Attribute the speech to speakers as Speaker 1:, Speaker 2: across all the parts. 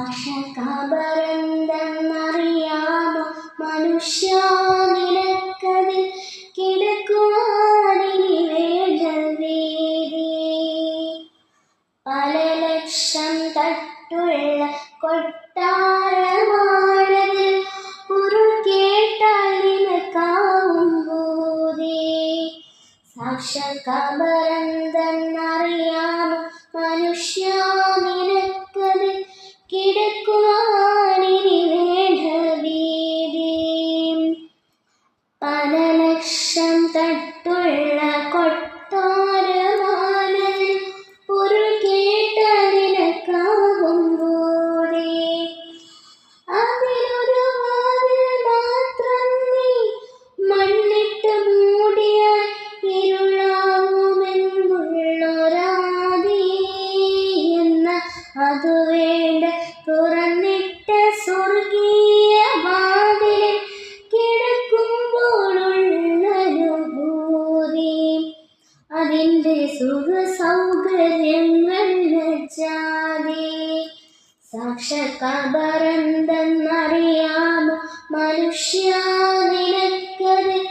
Speaker 1: സാക്ഷാത്കാരമെന്തെന്നറിയാമോ മനുഷ്യ നിനക്കതിൽ കിടക്കുവാനിനി വേണ്ട വേദി. പല ലക്ഷം തട്ടുള്ള കൊട്ടാരമാണതിൽ പൊരുൾ കേട്ടാൽ നിനക്കാവും ബോധി. സാക്ഷാത്കാരമെന്തെന്നറിയാമോ മനുഷ്യ നിനക്കതിൽ കിടക്കുവാനിനി വേണ്ട വീതി. പല ലക്ഷം തട്ടുള്ള കൊട്ടാരമാണതിൽ പൊരുൾ കേട്ടാൽ നിനക്കാവും ബോധി. അതിലൊരു വാതിൽ മാത്രം നീ മണ്ണിട്ട് മൂടിയാൽ ഇരുളാവുമെന്നുള്ളൊരാദി. എന്ന അതു വേണ്ട തുറന്നിട്ട സ്വർഗീയ വാതിലിൽ കിടക്കുമ്പോഴുള്ളൊരുഭൂതി. അതിൻ്റെ സുഖ സൗകര്യങ്ങൾ ജാതി. സാക്ഷാത്കാരമെന്തെന്നറിയാമോ മനുഷ്യ നിനക്കതിൽ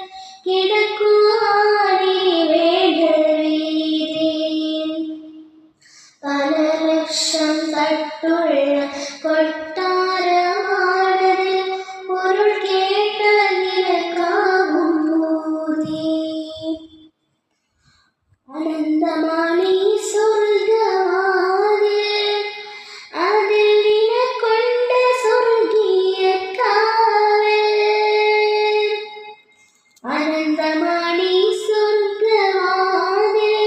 Speaker 1: കിടക്കുവാനിനി വേണ്ട വീതി. പല ലക്ഷം തട്ടുള്ള കൊട്ടാരമാണതിൽ പൊരുൾ കേട്ടാൽ നിനക്കാവും ബോധി. അനന്തമാണീ സ്വർഗവാതിൽ, അതിൽ നിനക്കുണ്ട് സ്വർഗീയ കാവൽ. അനന്തമാണീ സ്വർഗവാതിൽ,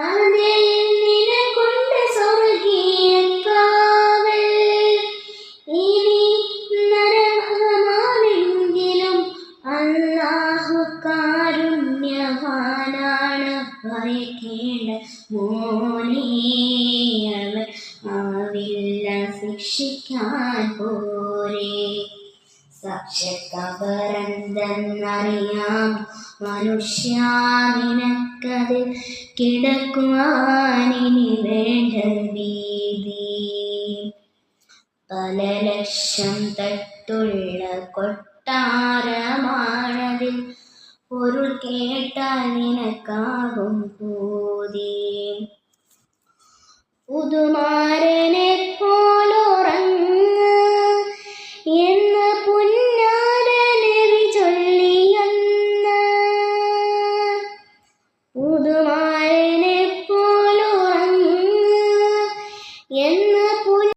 Speaker 1: അതിൽ നിനക്കുണ്ട് സ്വർഗീയ കാവൽ. ഇനി നരകമാണെങ്കിലും അല്ലാഹു കാരുണ്യവാനാണ്. ഭയക്കേണ്ട മോനെ, അവൻ ആവില്ല ശിക്ഷിക്കാൻ പോരെ. സാക്ഷാത്കാരമെന്തെന്നറിയാമോ മനുഷ്യ നിനക്കതിൽ കിടക്കുവാനിനി വേണ്ട വീതി. പല ലക്ഷം തട്ടുള്ള കൊട്ടാരമാണതിൽ പൊരുൾ കേട്ടാൽ നിനക്കാവും ബോധി. പുതുമാരനെ